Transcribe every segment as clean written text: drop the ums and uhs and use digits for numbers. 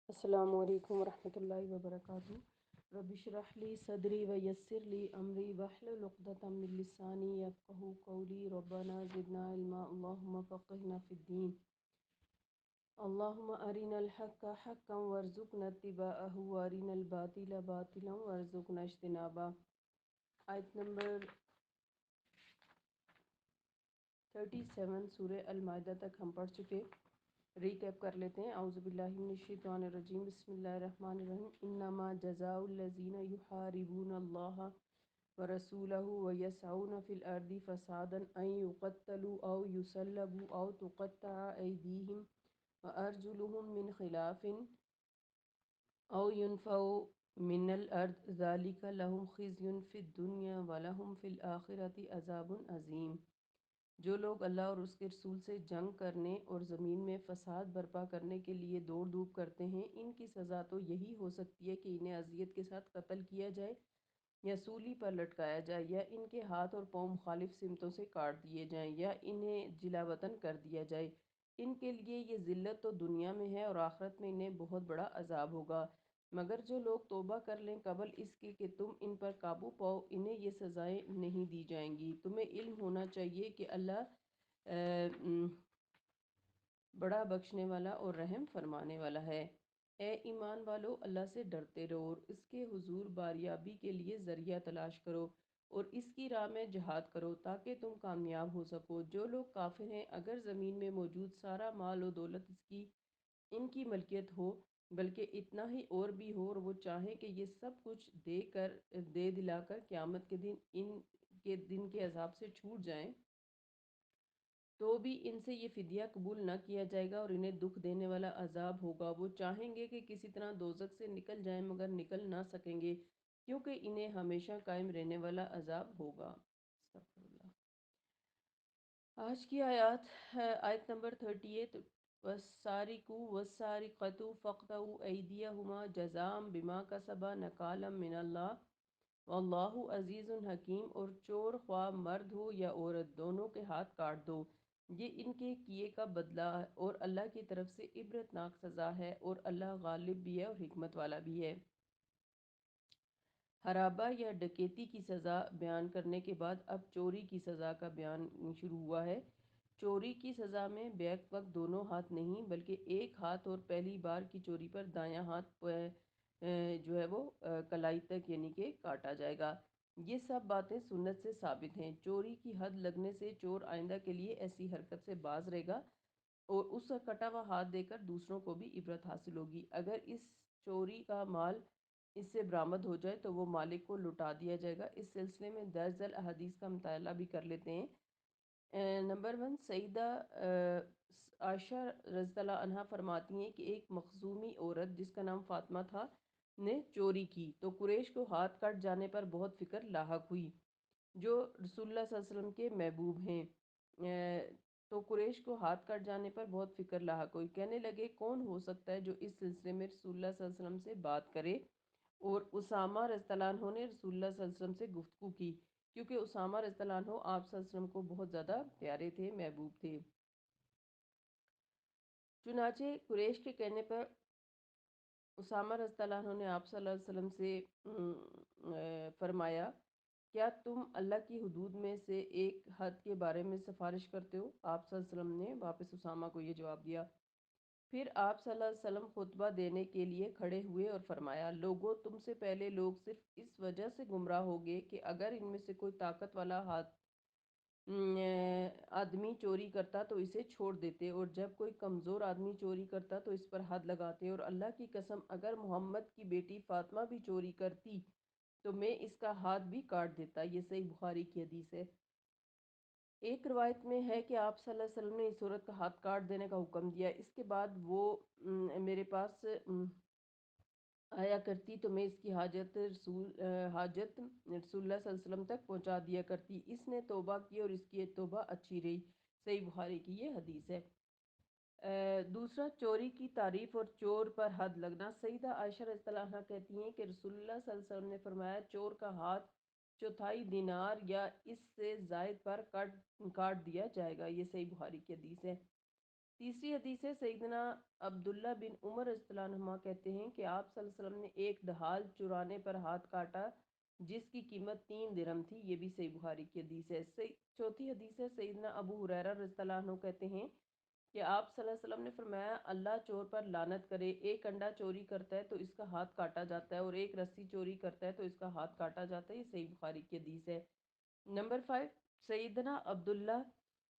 السلام علیکم ورحمۃ اللہ وبرکاتہ۔ رب اشرح لی صدری ویسر لی امری واحلل عقدۃ من لسانی یفقہوا قولی ربنا زدنا علما اللہم فقہنا فی الدین اللہم ارنا الحق حقا وارزقنا اتباعہ وارنا الباطل باطلا وارزقنا اجتنابہ۔ آیت نمبر 37 سورہ المائدہ تک ہم پڑھ چکے، ریکیپ کر لیتے ہیں۔ اعوذ باللہ من الشیطان الرجیم، بسم اللہ الرحمن الرحیم۔ انما جزاء الذین یحاربون اللہ ورسولہ ویسعون فی الارض فسادا ان یقتلوا او یصلبوا او تقطع ایدیہم وارجلہم من خلاف او ينفوا من الارض ذلک لہم خزی فی الدنیا ولہم فی الآخرۃ عذاب عظیم۔ جو لوگ اللہ اور اس کے رسول سے جنگ کرنے اور زمین میں فساد برپا کرنے کے لیے دوڑ دھوپ کرتے ہیں، ان کی سزا تو یہی ہو سکتی ہے کہ انہیں اذیت کے ساتھ قتل کیا جائے یا سولی پر لٹکایا جائے، یا ان کے ہاتھ اور پاؤں مخالف سمتوں سے کاٹ دیے جائیں، یا انہیں جلا وطن کر دیا جائے۔ ان کے لیے یہ ذلت تو دنیا میں ہے اور آخرت میں انہیں بہت بڑا عذاب ہوگا۔ مگر جو لوگ توبہ کر لیں قبل اس کے کہ تم ان پر قابو پاؤ، انہیں یہ سزائیں نہیں دی جائیں گی۔ تمہیں علم ہونا چاہیے کہ اللہ بڑا بخشنے والا اور رحم فرمانے والا ہے۔ اے ایمان والو، اللہ سے ڈرتے رہو اور اس کے حضور باریابی کے لیے ذریعہ تلاش کرو اور اس کی راہ میں جہاد کرو تاکہ تم کامیاب ہو سکو۔ جو لوگ کافر ہیں، اگر زمین میں موجود سارا مال و دولت ان کی ملکیت ہو، بلکہ اتنا ہی اور بھی ہو، اور وہ چاہیں کہ یہ سب کچھ دے دلا کر قیامت کے دن ان کے عذاب سے چھوٹ جائیں، تو بھی ان سے یہ فدیہ قبول نہ کیا جائے گا اور انہیں دکھ دینے والا عذاب ہوگا۔ وہ چاہیں گے کہ کسی طرح دوزخ سے نکل جائیں مگر نکل نہ سکیں گے، کیونکہ انہیں ہمیشہ قائم رہنے والا عذاب ہوگا۔ استغفر اللہ۔ آج کی آیات ہے آیت نمبر 38۔ وَالسَّارِقُ وَالسَّارِقَةُ فَاقْطَعُوا أَيْدِيَهُمَا جَزَاءً بِمَا كَسَبَا نَكَالًا مِّنَ اللَّهِ وَاللَّهُ عَزِيزٌ حکیم۔ اور چور خواہ مرد ہو یا عورت، دونوں کے ہاتھ کاٹ دو، یہ ان کے کیے کا بدلہ اور اللہ کی طرف سے عبرتناک سزا ہے، اور اللہ غالب بھی ہے اور حکمت والا بھی ہے۔ حرابہ یا ڈکیتی کی سزا بیان کرنے کے بعد اب چوری کی سزا کا بیان شروع ہوا ہے۔ چوری کی سزا میں بیک وقت دونوں ہاتھ نہیں بلکہ ایک ہاتھ، اور پہلی بار کی چوری پر دایاں ہاتھ جو ہے وہ کلائی تک یعنی کہ کاٹا جائے گا۔ یہ سب باتیں سنت سے ثابت ہیں۔ چوری کی حد لگنے سے چور آئندہ کے لیے ایسی حرکت سے باز رہے گا اور اس کا کٹا ہوا ہاتھ دے کر دوسروں کو بھی عبرت حاصل ہوگی۔ اگر اس چوری کا مال اس سے برآمد ہو جائے تو وہ مالک کو لٹا دیا جائے گا۔ اس سلسلے میں درج ذیل احادیث کا مطالعہ بھی کر لیتے ہیں۔ نمبر 1، سیدہ عائشہ رضی اللہ عنہا فرماتی ہیں کہ ایک مخزومی عورت جس کا نام فاطمہ تھا نے چوری کی تو قریش کو ہاتھ کٹ جانے پر بہت فکر لاحق ہوئی، جو رسول اللہ صلی اللہ علیہ وسلم کے محبوب ہیں۔ تو قریش کو ہاتھ کٹ جانے پر بہت فکر لاحق ہوئی، کہنے لگے کون ہو سکتا ہے جو اس سلسلے میں رسول اللہ صلی اللہ علیہ وسلم سے بات کرے، اور اسامہ رضی اللہ عنہ نے رسول اللہ صلی اللہ علیہ وسلم سے گفتگو کی، کیونکہ اسامہ رضی اللہ عنہ آپ صلی اللہ علیہ وسلم کو بہت زیادہ پیارے تھے، محبوب تھے۔ چنانچہ قریش کے کہنے پر اسامہ رضی اللہ عنہ نے آپ صلی اللہ علیہ وسلم سے فرمایا، کیا تم اللہ کی حدود میں سے ایک حد کے بارے میں سفارش کرتے ہو؟ آپ صلی اللہ علیہ وسلم نے واپس اسامہ کو یہ جواب دیا۔ پھر آپ صلی اللہ علیہ وسلم خطبہ دینے کے لیے کھڑے ہوئے اور فرمایا، لوگوں، تم سے پہلے لوگ صرف اس وجہ سے گمراہ ہوگے کہ اگر ان میں سے کوئی طاقت والا آدمی چوری کرتا تو اسے چھوڑ دیتے، اور جب کوئی کمزور آدمی چوری کرتا تو اس پر حد لگاتے، اور اللہ کی قسم اگر محمد کی بیٹی فاطمہ بھی چوری کرتی تو میں اس کا ہاتھ بھی کاٹ دیتا۔ یہ صحیح بخاری کی حدیث ہے۔ ایک روایت میں ہے کہ آپ صلی اللہ علیہ وسلم نے اس عورت کا ہاتھ کاٹ دینے کا حکم دیا، اس کے بعد وہ میرے پاس آیا کرتی تو میں اس کی حاجت رسول اللہ صلی اللہ علیہ وسلم تک پہنچا دیا کرتی۔ اس نے توبہ کی اور اس کی توبہ اچھی رہی۔ صحیح بخاری کی یہ حدیث ہے۔ دوسرا، چوری کی تعریف اور چور پر حد لگنا۔ سیدہ عائشہ رضی اللہ عنہا کہتی ہیں کہ رسول اللہ صلی اللہ علیہ وسلم نے فرمایا، چور کا ہاتھ چوتھائی دینار یا اس سے زائد پر کاٹ دیا جائے گا۔ یہ صحیح بخاری کی حدیث ہے۔ تیسری حدیث ہے سیدنا عبداللہ بن عمر رضی اللہ عنہما کہتے ہیں کہ آپ صلی اللہ علیہ وسلم نے ایک ڈھال چرانے پر ہاتھ کاٹا جس کی قیمت 3 درہم تھی، یہ بھی صحیح بخاری کی حدیث ہے۔ چوتھی حدیث ہے سیدنا ابو ہریرہ رضی اللہ عنہ کہتے ہیں کہ آپ صلی اللہ علیہ وسلم نے فرمایا اللہ چور پر لعنت کرے، ایک انڈا چوری کرتا ہے تو اس کا ہاتھ کاٹا جاتا ہے اور ایک رسی چوری کرتا ہے تو اس کا ہاتھ کاٹا جاتا ہے، یہ صحیح بخاری کی حدیث ہے۔ نمبر 5، سیدنا عبداللہ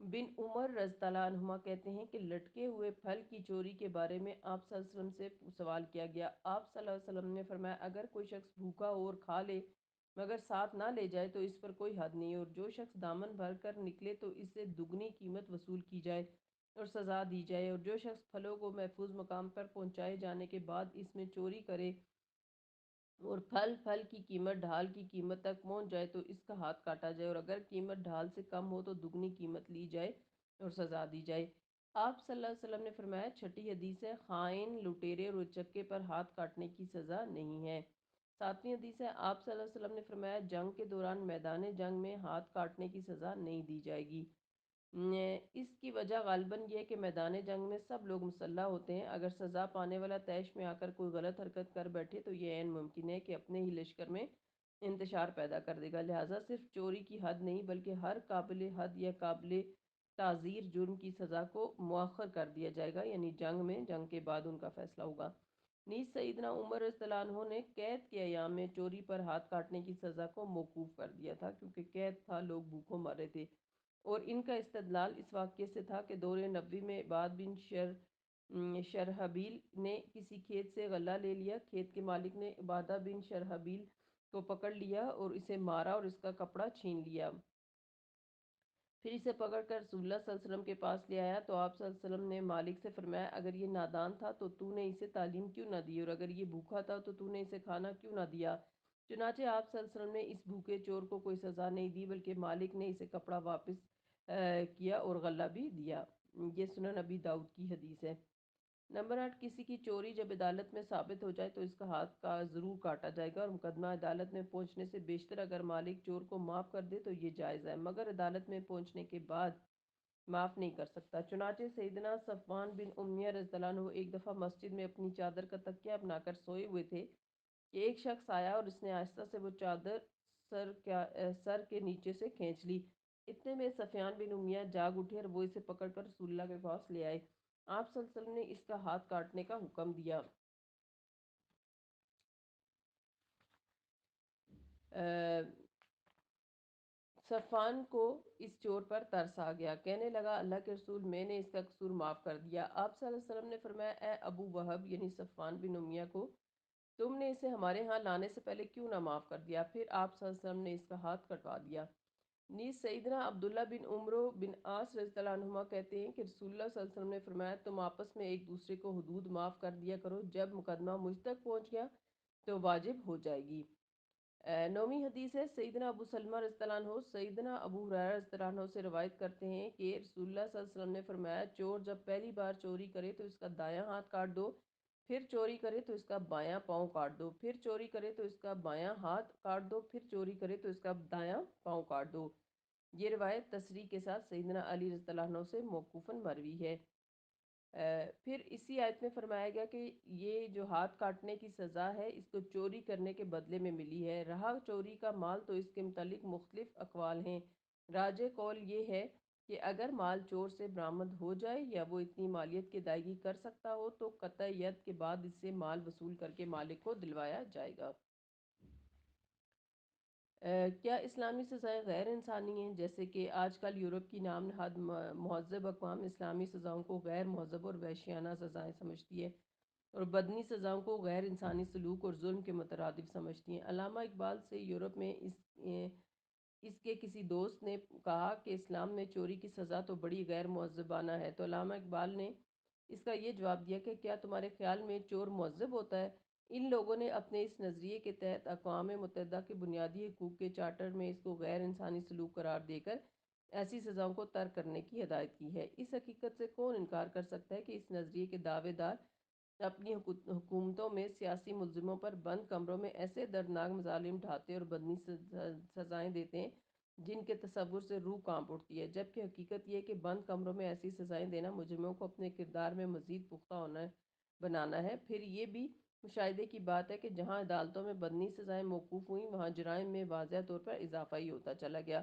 بن عمر رضی اللہ عنہما کہتے ہیں کہ لٹکے ہوئے پھل کی چوری کے بارے میں آپ صلی اللہ علیہ وسلم سے سوال کیا گیا۔ آپ صلی اللہ علیہ وسلم نے فرمایا اگر کوئی شخص بھوکا ہو اور کھا لے مگر ساتھ نہ لے جائے تو اس پر کوئی حد نہیں، اور جو شخص دامن بھر کر نکلے تو اس سے دگنی قیمت وصول کی جائے اور سزا دی جائے، اور جو شخص پھلوں کو محفوظ مقام پر پہنچائے جانے کے بعد اس میں چوری کرے اور پھل کی قیمت ڈھال کی قیمت تک پہنچ جائے تو اس کا ہاتھ کاٹا جائے، اور اگر قیمت ڈھال سے کم ہو تو دگنی قیمت لی جائے اور سزا دی جائے۔ آپ صلی اللہ علیہ وسلم نے فرمایا، چھٹی حدیث ہے خائن، لٹیرے اور چکے پر ہاتھ کاٹنے کی سزا نہیں ہے۔ ساتویں حدیث ہے آپ صلی اللہ علیہ وسلم نے فرمایا جنگ کے دوران میدان جنگ میں ہاتھ کاٹنے کی سزا نہیں دی جائے گی۔ اس کی وجہ غالباً یہ ہے کہ میدان جنگ میں سب لوگ مسلح ہوتے ہیں، اگر سزا پانے والا طیش میں آ کر کوئی غلط حرکت کر بیٹھے تو یہ عین ممکن ہے کہ اپنے ہی لشکر میں انتشار پیدا کر دے گا، لہٰذا صرف چوری کی حد نہیں بلکہ ہر قابل حد یا قابل تعزیر جرم کی سزا کو مؤخر کر دیا جائے گا، یعنی جنگ کے بعد ان کا فیصلہ ہوگا۔ نیز سیدنا عمر رضی اللہ عنہ نے قید کے ایام میں چوری پر ہاتھ کاٹنے کی سزا کو موقوف کر دیا تھا، کیونکہ قید تھا، لوگ بھوکوں مر رہے تھے، اور ان کا استدلال اس واقعے سے تھا کہ دور نبوی میں عباد بن شرحبیل نے کسی کھیت سے غلہ لے لیا، کھیت کے مالک نے عبادہ بن شرحبیل کو پکڑ لیا اور اسے مارا اور اس کا کپڑا چھین لیا، پھر اسے پکڑ کر رسول اللہ صلی اللہ علیہ وسلم کے پاس لے آیا تو آپ صلی اللہ علیہ وسلم نے مالک سے فرمایا اگر یہ نادان تھا تو نے اسے تعلیم کیوں نہ دی، اور اگر یہ بھوکا تھا تو نے اسے کھانا کیوں نہ دیا؟ چنانچہ آپ صلی اللہ علیہ وسلم نے اس بھوکے چور کو کوئی سزا نہیں دی بلکہ مالک نے اسے کپڑا واپس کیا اور غلہ بھی دیا۔ یہ سنن ابی داؤد کی حدیث ہے۔ نمبر 8، کسی کی چوری جب عدالت میں ثابت ہو جائے تو اس کا ہاتھ کا ضرور کاٹا جائے گا، اور مقدمہ عدالت میں پہنچنے سے بیشتر اگر مالک چور کو معاف کر دے تو یہ جائز ہے، مگر عدالت میں پہنچنے کے بعد معاف نہیں کر سکتا۔ چنانچہ سیدنا صفوان بن امیہ رضی اللہ عنہ ایک دفعہ مسجد میں اپنی چادر کا تکیہ بنا کر سوئے ہوئے تھے کہ ایک شخص آیا اور اس نے آہستہ سے وہ چادر سر کے نیچے سے کھینچ لی، اتنے میں سفیان بن امیہ جاگ اٹھے اور وہ اسے پکڑ کر رسول اللہ کے پاس لے آئے۔ آپ صلی اللہ علیہ وسلم نے اس کا ہاتھ کاٹنے کا حکم دیا۔ صفوان کو اس چور پر ترس آ گیا، کہنے لگا اللہ کے رسول میں نے اس کا قصور معاف کر دیا۔ آپ صلی اللہ علیہ وسلم نے فرمایا اے ابو وہب یعنی صفوان بن امیہ کو، تم نے اسے ہمارے ہاں لانے سے پہلے کیوں نہ معاف کر دیا؟ پھر آپ صلی اللہ علیہ وسلم نے اس کا ہاتھ کٹوا دیا۔ نیز سیدنا عبداللہ بن عمرو بن عاص رضی اللہ عنہما کہتے ہیں کہ رسول اللہ صلی اللہ علیہ وسلم نے فرمایا تم آپس میں ایک دوسرے کو حدود معاف کر دیا کرو، جب مقدمہ مجھ تک پہنچ گیا تو واجب ہو جائے گی۔ نویں حدیث ہے سیدنا ابو سلمہ رضی اللہ عنہ سیدنا ابو ہریرہ رضی اللہ عنہ سے روایت کرتے ہیں کہ رسول اللہ صلی اللہ علیہ وسلم نے فرمایا چور جب پہلی بار چوری کرے تو اس کا دایاں ہاتھ کاٹ دو، پھر چوری کرے تو اس کا بایاں پاؤں کاٹ دو، پھر چوری کرے تو اس کا بایاں ہاتھ کاٹ دو، پھر چوری کرے تو اس کا دایاں پاؤں کاٹ دو۔ یہ روایت تصریح کے ساتھ سیدنا علی رضی اللہ عنہ سے موقوفاً مروی ہے۔ پھر اسی آیت میں فرمایا گیا کہ یہ جو ہاتھ کاٹنے کی سزا ہے اس کو چوری کرنے کے بدلے میں ملی ہے، رہا چوری کا مال تو اس کے متعلق مختلف اقوال ہیں۔ راجح قول یہ ہے کہ اگر مال چور سے برآمد ہو جائے یا وہ اتنی مالیت کی ادائیگی کر سکتا ہو تو قطع ید کے بعد اس سے مال وصول کر کے مالک کو دلوایا جائے گا۔ کیا اسلامی سزائیں غیر انسانی ہیں؟ جیسے کہ آج کل یورپ کی نام نہاد مہذب اقوام اسلامی سزاؤں کو غیر مہذب اور وحشیانہ سزائیں سمجھتی ہے اور بدنی سزاؤں کو غیر انسانی سلوک اور ظلم کے مترادف سمجھتی ہیں۔ علامہ اقبال سے یورپ میں اس کے کسی دوست نے کہا کہ اسلام میں چوری کی سزا تو بڑی غیر مہذبانہ ہے، تو علامہ اقبال نے اس کا یہ جواب دیا کہ کیا تمہارے خیال میں چور مہذب ہوتا ہے؟ ان لوگوں نے اپنے اس نظریے کے تحت اقوام متحدہ کے بنیادی حقوق کے چارٹر میں اس کو غیر انسانی سلوک قرار دے کر ایسی سزاؤں کو ترک کرنے کی ہدایت کی ہے۔ اس حقیقت سے کون انکار کر سکتا ہے کہ اس نظریے کے دعوے دار اپنی حکومتوں میں سیاسی ملزموں پر بند کمروں میں ایسے دردناک مظالم ڈھاتے اور بدنی سزائیں دیتے ہیں جن کے تصور سے روح کانپ اٹھتی ہے، جبکہ حقیقت یہ ہے کہ بند کمروں میں ایسی سزائیں دینا مجرموں کو اپنے کردار میں مزید پختہ ہونا بنانا ہے۔ پھر یہ بھی مشاہدے کی بات ہے کہ جہاں عدالتوں میں بدنی سزائیں موقوف ہوئیں، وہاں جرائم میں واضح طور پر اضافہ ہی ہوتا چلا گیا۔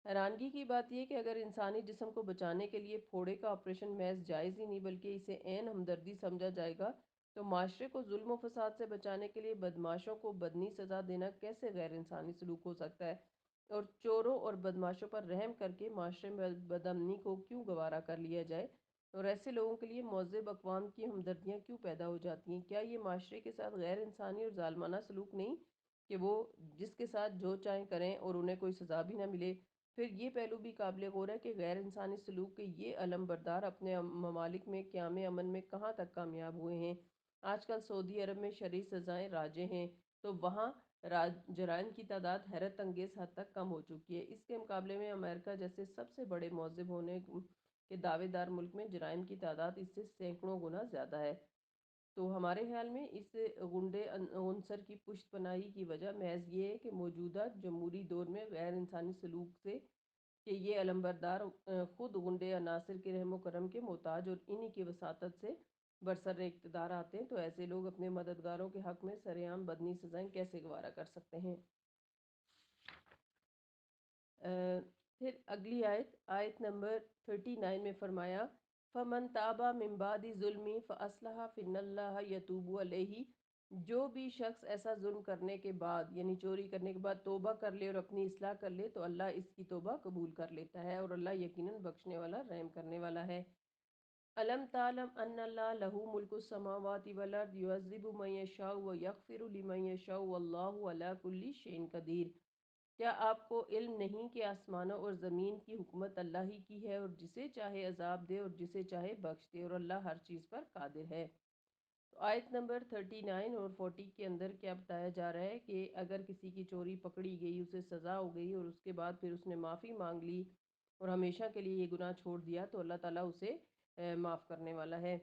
حیرانگی کی بات یہ کہ اگر انسانی جسم کو بچانے کے لیے پھوڑے کا آپریشن محض جائز ہی نہیں بلکہ اسے عین ہمدردی سمجھا جائے گا، تو معاشرے کو ظلم و فساد سے بچانے کے لیے بدماشوں کو بدنی سزا دینا کیسے غیر انسانی سلوک ہو سکتا ہے؟ اور چوروں اور بدماشوں پر رحم کر کے معاشرے میں بدامنی کو کیوں گوارا کر لیا جائے؟ اور ایسے لوگوں کے لیے مہذب اقوام کی ہمدردیاں کیوں پیدا ہو جاتی ہیں؟ کیا یہ معاشرے کے ساتھ غیر انسانی اور ظالمانہ سلوک نہیں کہ وہ جس کے ساتھ جو چاہیں کریں اور انہیں کوئی سزا بھی نہ ملے؟ پھر یہ پہلو بھی قابل غور ہے کہ غیر انسانی سلوک کے یہ علم بردار اپنے ممالک میں قیام امن میں کہاں تک کامیاب ہوئے ہیں؟ آج کل سعودی عرب میں شرعی سزائیں راجے ہیں، تو وہاں جرائم کی تعداد حیرت انگیز حد تک کم ہو چکی ہے۔ اس کے مقابلے میں امریکہ جیسے سب سے بڑے مہذب ہونے کے دعوے دار ملک میں جرائم کی تعداد اس سے سینکڑوں گنا زیادہ ہے۔ تو ہمارے خیال میں اس غنڈے عنصر کی پشت پناہی کی وجہ محض یہ ہے کہ موجودہ جمہوری دور میں غیر انسانی سلوک سے کہ یہ علمبردار خود غنڈے عناصر کے رحم و کرم کے محتاج اور انہی کی وساطت سے برسر اقتدار آتے ہیں، تو ایسے لوگ اپنے مددگاروں کے حق میں سرعام بدنی سزائیں کیسے گوارا کر سکتے ہیں؟ پھر اگلی آیت نمبر 39 میں فرمایا فَمَن تَابَ مِن بَعْدِ ظُلْمِ فَأَصْلَحَ فِإِنَّ اللَّهَ يَتُوبُ عَلَيْهِ۔ جو بھی شخص ایسا ظلم کرنے کے بعد یعنی چوری کرنے کے بعد توبہ کر لے اور اپنی اصلاح کر لے تو اللہ اس کی توبہ قبول کر لیتا ہے، اور اللہ یقیناً بخشنے والا رحم کرنے والا ہے۔ أَلَمْ تَعْلَمْ أَنَّ اللَّهَ لَهُ مُلْكُ السَّمَاوَاتِ وَالْأَرْضِ يُعَذِّبُ مَن يَشَاءُ وَيَغْفِرُ لِمَن يَشَاءُ وَاللَّهُ عَلَى كُلِّ شَيْءٍ قَدِيرٌ۔ کیا آپ کو علم نہیں کہ آسمانوں اور زمین کی حکومت اللہ ہی کی ہے، اور جسے چاہے عذاب دے اور جسے چاہے بخش دے، اور اللہ ہر چیز پر قادر ہے۔ تو آیت نمبر 39 اور 40 کے اندر کیا بتایا جا رہا ہے کہ اگر کسی کی چوری پکڑی گئی، اسے سزا ہو گئی اور اس کے بعد پھر اس نے معافی مانگ لی اور ہمیشہ کے لیے یہ گناہ چھوڑ دیا، تو اللہ تعالیٰ اسے معاف کرنے والا ہے۔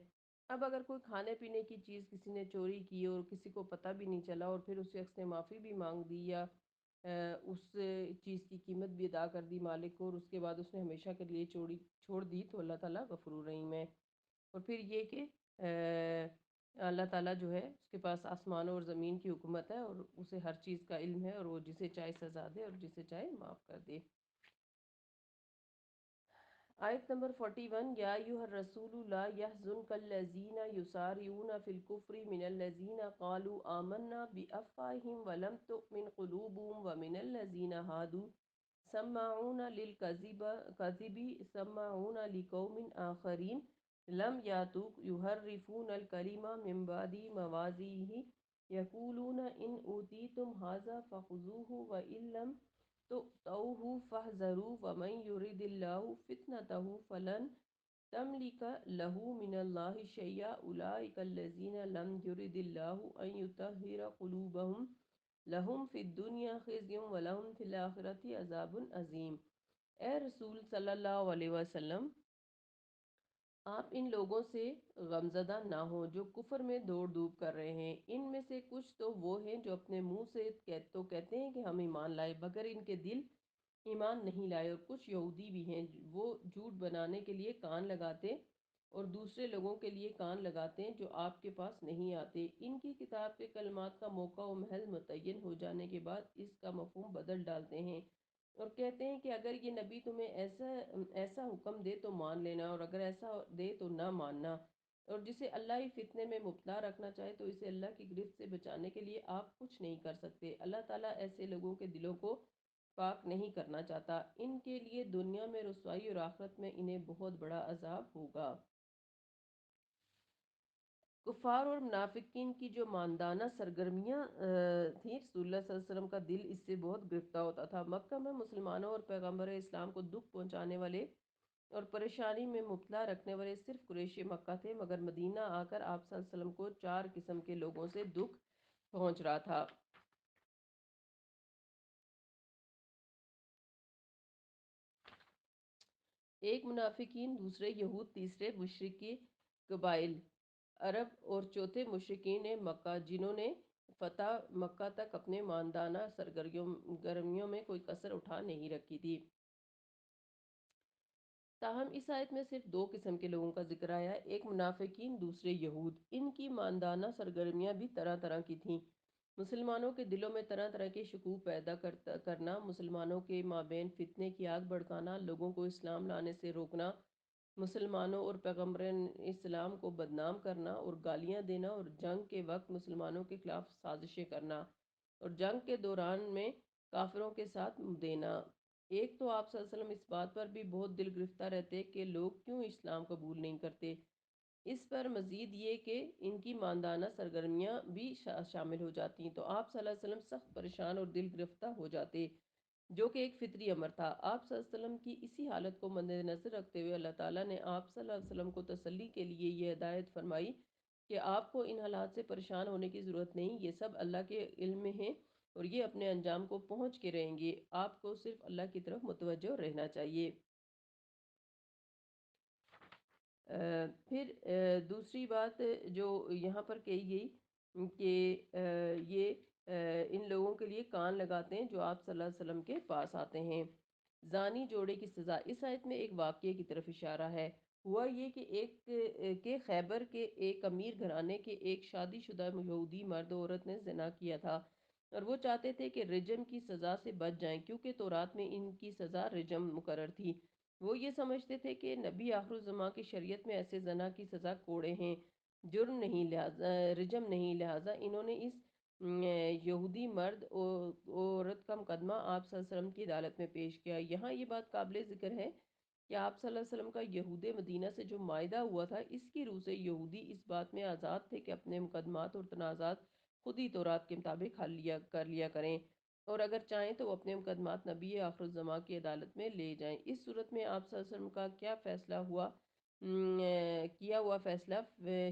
اب اگر کوئی کھانے پینے کی چیز کسی نے چوری کی اور کسی کو پتہ بھی نہیں چلا اور پھر اس شخص نے معافی بھی مانگ دی یا اس چیز کی قیمت بھی ادا کر دی مالک کو، اور اس کے بعد اس نے ہمیشہ کے لیے چوری چھوڑ دی، تو اللہ تعالیٰ غفور رحیم ہے۔ اور پھر یہ کہ اللہ تعالیٰ جو ہے اس کے پاس آسمانوں اور زمین کی حکومت ہے اور اسے ہر چیز کا علم ہے، اور وہ جسے چاہے سزا دے اور جسے چاہے معاف کر دے۔ آیت نمبر 41 یا ایھا الرسول لا یحزنک الذین یسارعون فی الکفر من الذین قالوا آمنا بافواہہم ولم تؤمن قلوبہم ومن الذین ہادوا سماعون للکذب سماعون لقوم آخرین لم یاتوک یحرفون الکلم من بعد مواضعہ یقولون ان اوتیتم ھذا فخذوہ وان لم تؤتوہ فاحذروا ومن یرد اللہ فتنتہ فلن تملک لہ من اللہ شیئا اولئک الذین لم یرد اللہ ان یطہر قلوبہم لہم فی الدنیا خزی ولہم فی الآخرۃ عذاب عظیم۔ اے رسول صلی اللہ علیہ وسلم، آپ ان لوگوں سے غمزدہ نہ ہوں جو کفر میں دوڑ دھوپ کر رہے ہیں۔ ان میں سے کچھ تو وہ ہیں جو اپنے منہ سے تو کہتے ہیں کہ ہم ایمان لائے، مگر ان کے دل ایمان نہیں لائے، اور کچھ یہودی بھی ہیں وہ جھوٹ بنانے کے لیے کان لگاتے اور دوسرے لوگوں کے لیے کان لگاتے ہیں جو آپ کے پاس نہیں آتے۔ ان کی کتاب کے کلمات کا موقع و محل متعین ہو جانے کے بعد اس کا مفہوم بدل ڈالتے ہیں اور کہتے ہیں کہ اگر یہ نبی تمہیں ایسا حکم دے تو مان لینا، اور اگر ایسا دے تو نہ ماننا، اور جسے اللہ ہی فتنے میں مبتلا رکھنا چاہے تو اسے اللہ کی گرفت سے بچانے کے لیے آپ کچھ نہیں کر سکتے۔ اللہ تعالیٰ ایسے لوگوں کے دلوں کو پاک نہیں کرنا چاہتا، ان کے لیے دنیا میں رسوائی اور آخرت میں انہیں بہت بڑا عذاب ہوگا۔ کفار اور منافقین کی جو ماندانہ سرگرمیاں تھیں، رسول اللہ صلی اللہ علیہ وسلم کا دل اس سے بہت گرفتہ ہوتا تھا۔ مکہ میں مسلمانوں اور پیغمبر اسلام کو دکھ پہنچانے والے اور پریشانی میں مبتلا رکھنے والے صرف قریش مکہ تھے، مگر مدینہ آ کر آپ صلی اللہ علیہ وسلم کو 4 قسم کے لوگوں سے دکھ پہنچ رہا تھا۔ ایک منافقین، دوسرے یہود، تیسرے مشرکی قبائل عرب اور چوتھے مشرکین مکہ، جنہوں نے فتح مکہ تک اپنے ماندانہ سرگرمیوں میں کوئی کسر اٹھا نہیں رکھی تھی۔ تاہم اس آیت میں صرف دو قسم کے لوگوں کا ذکر آیا، ایک منافقین، دوسرے یہود۔ ان کی ماندانہ سرگرمیاں بھی طرح طرح کی تھیں۔ مسلمانوں کے دلوں میں طرح طرح کے شکوک پیدا کرنا، مسلمانوں کے مابین فتنے کی آگ بھڑکانا، لوگوں کو اسلام لانے سے روکنا، مسلمانوں اور پیغمبر اسلام کو بدنام کرنا اور گالیاں دینا، اور جنگ کے وقت مسلمانوں کے خلاف سازشیں کرنا، اور جنگ کے دوران میں کافروں کے ساتھ دینا۔ ایک تو آپ صلی اللہ علیہ وسلم اس بات پر بھی بہت دل گرفتہ رہتے کہ لوگ کیوں اسلام قبول نہیں کرتے۔ اس پر مزید یہ کہ ان کی ماندانہ سرگرمیاں بھی شامل ہو جاتی، تو آپ صلی اللہ علیہ وسلم سخت پریشان اور دل گرفتہ ہو جاتے، جو کہ ایک فطری امر تھا۔ آپ صلی اللہ علیہ وسلم کی اسی حالت کو مد نظر رکھتے ہوئے اللہ تعالیٰ نے آپ صلی اللہ علیہ وسلم کو تسلی کے لیے یہ ہدایت فرمائی کہ آپ کو ان حالات سے پریشان ہونے کی ضرورت نہیں، یہ سب اللہ کے علم میں ہیں اور یہ اپنے انجام کو پہنچ کے رہیں گے، آپ کو صرف اللہ کی طرف متوجہ رہنا چاہیے۔ پھر دوسری بات جو یہاں پر کہی گئی کہ یہ ان لوگوں کے لیے کان لگاتے ہیں جو آپ صلی اللہ علیہ وسلم کے پاس آتے ہیں۔ زانی جوڑے کی سزا، اس آیت میں ایک واقعے کی طرف اشارہ ہے۔ ہوا یہ کہ خیبر کے ایک امیر گھرانے کے ایک شادی شدہ یہودی مرد و عورت نے زنا کیا تھا، اور وہ چاہتے تھے کہ رجم کی سزا سے بچ جائیں، کیونکہ تورات میں ان کی سزا رجم مقرر تھی۔ وہ یہ سمجھتے تھے کہ نبی آخر الزماں کی شریعت میں ایسے زنا کی سزا کوڑے ہیں، جرم نہیں، لہذا رجم نہیں، لہذا انہوں نے اس یہودی مرد عورت کا مقدمہ آپ صلی اللہ علیہ وسلم کی عدالت میں پیش کیا۔ یہاں یہ بات قابل ذکر ہے کہ آپ صلی اللہ علیہ وسلم کا یہود مدینہ سے جو معاہدہ ہوا تھا، اس کی روح سے یہودی اس بات میں آزاد تھے کہ اپنے مقدمات اور تنازعات خود ہی تورات کے مطابق حل کر لیا کریں، اور اگر چاہیں تو وہ اپنے مقدمات نبی آخر الزماں کی عدالت میں لے جائیں۔ اس صورت میں آپ صلی اللہ علیہ وسلم کا کیا فیصلہ ہوا، کیا ہوا فیصلہ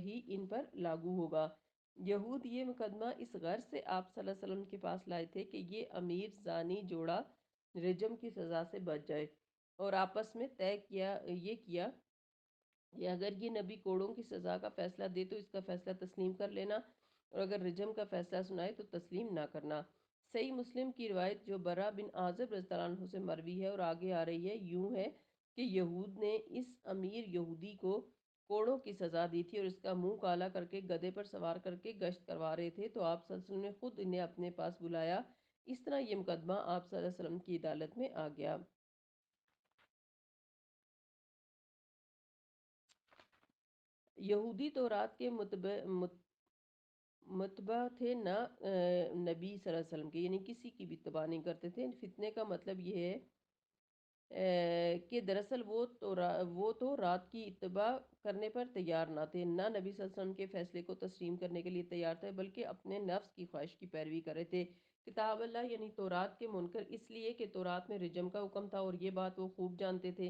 ہی ان پر لاگو ہوگا۔ یہود یہ مقدمہ اس غرض سے آپ صلی اللہ علیہ وسلم کے پاس لائے تھے کہ یہ امیر زانی جوڑا رجم کی سزا سے بچ جائے، اور آپس میں طے کیا کہ اگر یہ نبی کوڑوں کی سزا کا فیصلہ دے تو اس کا فیصلہ تسلیم کر لینا، اور اگر رجم کا فیصلہ سنائے تو تسلیم نہ کرنا۔ صحیح مسلم کی روایت جو برا بن عازب رضی اللہ عنہ سے مروی ہے اور آگے آ رہی ہے، یوں ہے کہ یہود نے اس امیر یہودی کو کوڑوں کی سزا دی تھی، اور اس کا منہ کالا کر کے گدھے پر سوار کر کے گشت کروا رہے تھے، تو آپ صلی اللہ علیہ وسلم نے خود انہیں اپنے پاس بلایا۔ اس طرح یہ مقدمہ آپ صلی اللہ علیہ وسلم کی عدالت میں آ گیا۔ یہودی تورات کے متبع تھے، نہ نبی صلی اللہ علیہ وسلم کے، یعنی کسی کی بھی اتباع نہیں کرتے تھے۔ فتنے کا مطلب یہ ہے کہ دراصل وہ تو رات کی اتباع کرنے پر تیار نہ تھے، نہ نبی صلی اللہ علیہ وسلم کے فیصلے کو تسلیم کرنے کے لیے تیار تھے، بلکہ اپنے نفس کی خواہش کی پیروی کر رہے تھے۔ کتاب اللہ یعنی تورات کے منکر اس لیے کہ تورات میں رجم کا حکم تھا، اور یہ بات وہ خوب جانتے تھے،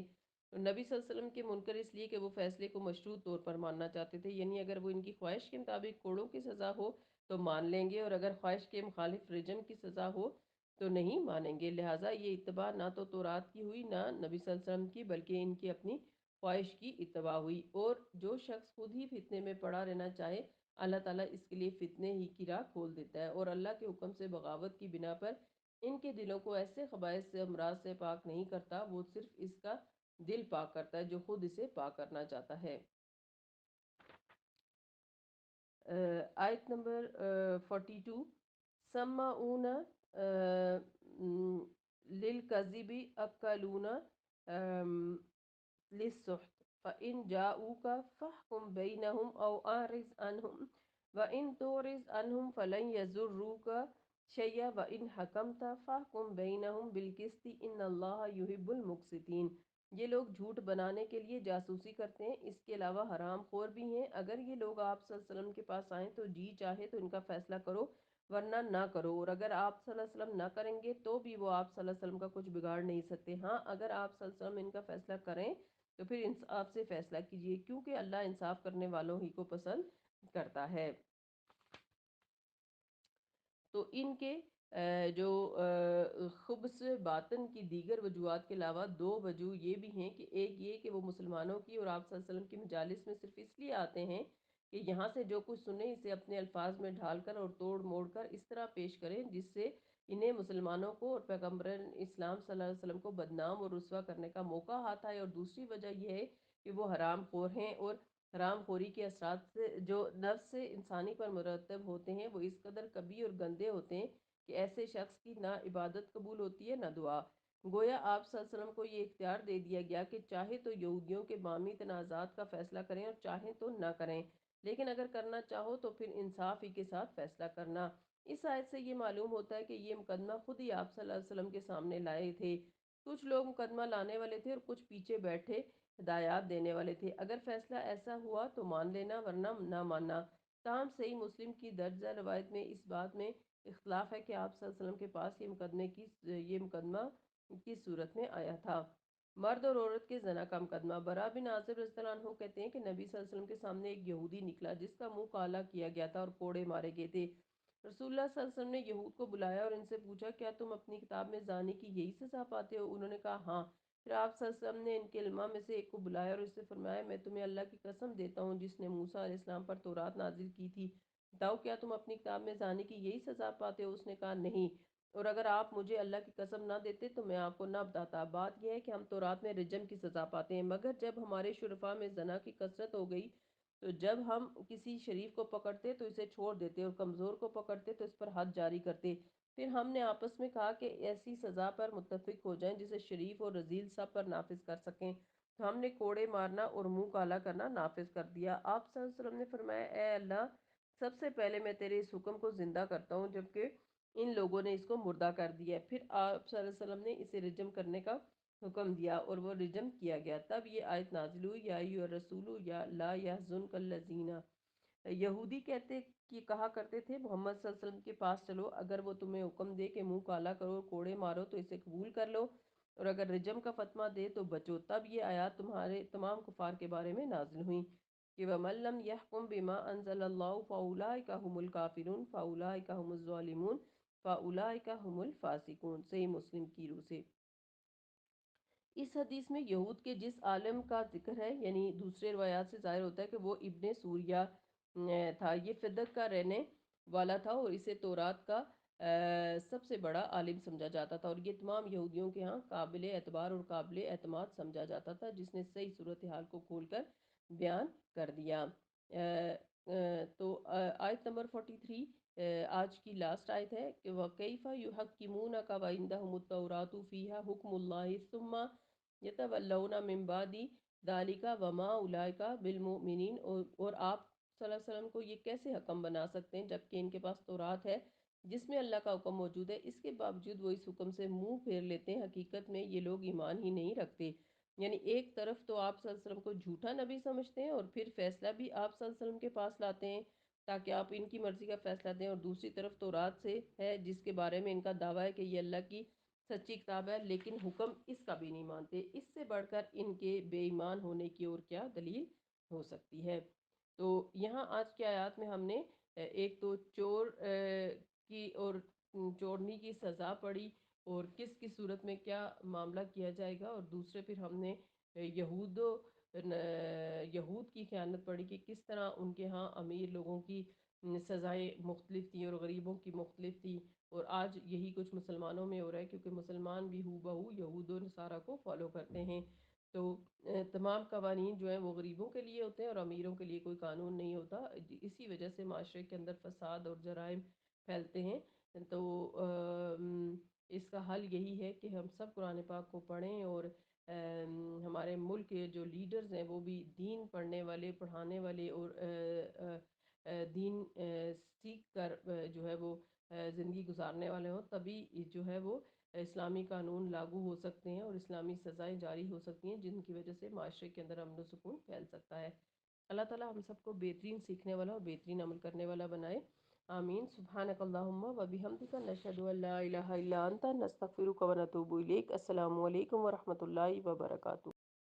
اور نبی صلی اللہ علیہ وسلم کے منکر اس لیے کہ وہ فیصلے کو مشروط طور پر ماننا چاہتے تھے، یعنی اگر وہ ان کی خواہش کے مطابق کوڑوں کی سزا ہو تو مان لیں گے، اور اگر خواہش کے مخالف رجم کی سزا ہو تو نہیں مانیں گے۔ لہٰذا یہ اتباع نہ تو تورات کی ہوئی، نہ نبی صلی اللہ علیہ وسلم کی، بلکہ ان کی اپنی خواہش کی اتباع ہوئی۔ اور جو شخص خود ہی فتنے میں پڑا رہنا چاہے، اللہ تعالیٰ اس کے لیے فتنے ہی کی راہ کھول دیتا ہے، اور اللہ کے حکم سے بغاوت کی بنا پر ان کے دلوں کو ایسے خبائث سے امراض سے پاک نہیں کرتا، وہ صرف اس کا دل پاک کرتا ہے جو خود اسے پاک کرنا چاہتا ہے۔ آیت نمبر 42، سمعون للکذب اکلون للسحت فإن جاءوك فاحكم بينهم أو أعرض عنهم وإن تعرض عنهم فلن يضروك شيئا وإن حكمت فاحكم بينهم بالقسط إن الله يحب المقسطين۔ یہ لوگ جھوٹ بنانے کے لیے جاسوسی کرتے ہیں، اس کے علاوہ حرام خور بھی ہیں۔ اگر یہ لوگ آپ صلی اللہ علیہ وسلم کے پاس آئیں تو جی چاہے تو ان کا فیصلہ کرو، ورنہ نہ کرو، اور اگر آپ صلی اللہ علیہ وسلم نہ کریں گے تو بھی وہ آپ صلی اللہ علیہ وسلم کا کچھ بگاڑ نہیں سکتے۔ ہاں، اگر آپ صلی اللہ علیہ وسلم ان کا فیصلہ کریں تو پھر انصاف سے فیصلہ کیجیے، کیونکہ اللہ انصاف کرنے والوں ہی کو پسند کرتا ہے۔ تو ان کے جو خبث باطن کی دیگر وجوہات کے علاوہ دو وجوہ یہ بھی ہیں کہ ایک یہ کہ وہ مسلمانوں کی اور آپ صلی اللہ علیہ وسلم کی مجالس میں صرف اس لیے آتے ہیں کہ یہاں سے جو کچھ سنیں اسے اپنے الفاظ میں ڈھال کر اور توڑ موڑ کر اس طرح پیش کریں جس سے انہیں مسلمانوں کو اور پیغمبر اسلام صلی اللہ علیہ وسلم کو بدنام اور رسوا کرنے کا موقع ہاتھ آئے۔ اور دوسری وجہ یہ ہے کہ وہ حرام خور ہیں، اور حرام خوری کے اثرات سے جو نفس سے انسانی پر مرتب ہوتے ہیں وہ اس قدر کبھی اور گندے ہوتے ہیں کہ ایسے شخص کی نہ عبادت قبول ہوتی ہے نہ دعا۔ گویا آپ صلی اللہ علیہ وسلم کو یہ اختیار دے دیا گیا کہ چاہے تو یہودیوں کے بامی تنازعات کا فیصلہ کریں اور چاہیں تو نہ کریں، لیکن اگر کرنا چاہو تو پھر انصاف ہی کے ساتھ فیصلہ کرنا۔ اس آیت سے یہ معلوم ہوتا ہے کہ یہ مقدمہ خود ہی آپ صلی اللہ علیہ وسلم کے سامنے لائے تھے۔ کچھ لوگ مقدمہ لانے والے تھے اور کچھ پیچھے بیٹھے ہدایات دینے والے تھے۔ اگر فیصلہ ایسا ہوا تو مان لینا، ورنہ نہ ماننا۔ تاہم صحیح مسلم کی درجہ روایت میں اس بات میں اختلاف ہے کہ آپ صلی اللہ علیہ وسلم کے پاس یہ مقدمہ کی صورت میں آیا تھا۔ مرد اور عورت کے زنا کا مقدمہ۔ برا بن عازب رضی اللہ عنہ کہتے ہیں کہ نبی صلی اللہ علیہ وسلم کے سامنے ایک یہودی نکلا جس کا منہ کالا کیا گیا تھا اور کوڑے مارے گئے تھے۔ رسول اللہ صلی اللہ علیہ وسلم نے یہود کو بلایا اور ان سے پوچھا، کیا تم اپنی کتاب میں زانی کی یہی سزا پاتے ہو؟ انہوں نے کہا ہاں۔ پھر آپ صلی اللہ علیہ وسلم نے ان کے علماء میں سے ایک کو بلایا اور اس سے فرمایا، میں تمہیں اللہ کی قسم دیتا ہوں جس نے موسیٰ علیہ السلام پر تورات نازل کی تھی، بتاؤ کیا تم اپنی کتاب میں زانی کی یہی سزا پاتے ہو؟ اس نے کہا نہیں، اور اگر آپ مجھے اللہ کی قسم نہ دیتے تو میں آپ کو نہ بتاتا۔ بات یہ ہے کہ ہم تورات میں رجم کی سزا پاتے ہیں، مگر جب ہمارے شرفاء میں زنا کی کثرت ہو گئی تو جب ہم کسی شریف کو پکڑتے تو اسے چھوڑ دیتے اور کمزور کو پکڑتے تو اس پر حد جاری کرتے۔ پھر ہم نے آپس میں کہا کہ ایسی سزا پر متفق ہو جائیں جسے شریف اور رذیل سب پر نافذ کر سکیں، تو ہم نے کوڑے مارنا اور منہ کالا کرنا نافذ کر دیا۔ آپ صلی اللہ علیہ وسلم نے فرمایا، اے اللہ، سب سے پہلے میں تیرے اس حکم کو زندہ کرتا ہوں جبکہ ان لوگوں نے اس کو مردہ کر دیا ہے۔ پھر آپ صلی اللہ علیہ وسلم نے اسے رجم کرنے کا حکم دیا اور وہ رجم کیا گیا۔ تب یہ آیت نازل ہوئی، یا ایھا الرسول یا لا یحزنک الذین۔ یہودی کہا کرتے تھے، محمد صلی اللہ علیہ وسلم کے پاس چلو، اگر وہ تمہیں حکم دے کہ منہ کالا کرو اور کوڑے مارو تو اسے قبول کر لو، اور اگر رجم کا فتویٰ دے تو بچو۔ تب یہ آیات تمہارے تمام کفار کے بارے میں نازل ہوئیں کہ وَمَن لَّمْ يَحْكُم بِمَا أَنزَلَ اللَّهُ فَأُولَٰئِكَ هُمُ الْكَافِرُونَ فَأُولَٰئِكَ هُمُ الظَّالِمُونَ فَأُولَٰئِكَ هُمُ الْفَاسِقُونَ۔ صحیح مسلم کی روح سے۔ اس حدیث میں یہود کے جس عالم کا ذکر ہے، یعنی دوسرے روایات سے ظاہر ہوتا ہے کہ وہ ابن سوریہ تھا۔ یہ فدق کا رہنے والا تھا اور اسے تورات کا سب سے بڑا عالم سمجھا جاتا تھا، اور یہ تمام یہودیوں کے ہاں قابل اعتبار اور قابل اعتماد سمجھا جاتا تھا، جس نے صحیح صورتحال کو کھول کر بیان کر دیا۔ تو آیت نمبر 43 آج کی لاسٹ آیت ہے کہ وَكَيْفَ يُحَكِّمُونَكَ وَعِندَهُمُ التَّوْرَاةُ فِيهَا حُكْمُ اللَّهِ ثُمَّ يَتَوَلَّوْنَ مِن بَعْدِ ذَلِكَ وَمَا أُولَٰئِكَ بِالْمُؤْمِنِينَ۔ اور آپ صلی اللہ علیہ وسلم کو یہ کیسے حکم بنا سکتے ہیں جبکہ ان کے پاس تورات ہے جس میں اللہ کا حکم موجود ہے، اس کے باوجود وہ اس حکم سے منہ پھیر لیتے ہیں۔ حقیقت میں یہ لوگ ایمان ہی نہیں رکھتے۔ یعنی ایک طرف تو آپ صلی اللہ علیہ وسلم کو جھوٹا نبی سمجھتے ہیں اور پھر فیصلہ بھی آپ صلی اللہ علیہ وسلم کے پاس لاتے ہیں تاکہ آپ ان کی مرضی کا فیصلہ دیں، اور دوسری طرف تورات سے ہے جس کے بارے میں ان کا دعویٰ ہے کہ یہ اللہ کی سچی کتاب ہے، لیکن حکم اس کا بھی نہیں مانتے۔ اس سے بڑھ کر ان کے بے ایمان ہونے کی اور کیا دلیل ہو سکتی ہے؟ تو یہاں آج کی آیات میں ہم نے ایک تو چور کی اور چورنی کی سزا پڑھی اور کس کی صورت میں کیا معاملہ کیا جائے گا، اور دوسرے پھر ہم نے یہود کی خیانت پڑھی کہ کس طرح ان کے ہاں امیر لوگوں کی سزائیں مختلف تھیں اور غریبوں کی مختلف تھی، اور آج یہی کچھ مسلمانوں میں ہو رہا ہے کیونکہ مسلمان بھی ہو بہو یہود و نصارہ کو فالو کرتے ہیں۔ تو تمام قوانین جو ہیں وہ غریبوں کے لیے ہوتے ہیں اور امیروں کے لیے کوئی قانون نہیں ہوتا، اسی وجہ سے معاشرے کے اندر فساد اور جرائم پھیلتے ہیں۔ تو اس کا حل یہی ہے کہ ہم سب قرآن پاک کو پڑھیں، اور ہمارے ملک کے جو لیڈرز ہیں وہ بھی دین پڑھنے والے، پڑھانے والے اور دین سیکھ کر جو ہے وہ زندگی گزارنے والے ہوں، تبھی جو ہے وہ اسلامی قانون لاگو ہو سکتے ہیں اور اسلامی سزائیں جاری ہو سکتی ہیں، جن کی وجہ سے معاشرے کے اندر امن و سکون پھیل سکتا ہے۔ اللہ تعالیٰ ہم سب کو بہترین سیکھنے والا اور بہترین عمل کرنے والا بنائے، آمین۔ سبحانک اللہم و بحمدک، نشہد ان لا الہ الا انت، نستغفرک و نتوب الیک۔ السلام علیکم ورحمۃ اللہ وبرکاتہ۔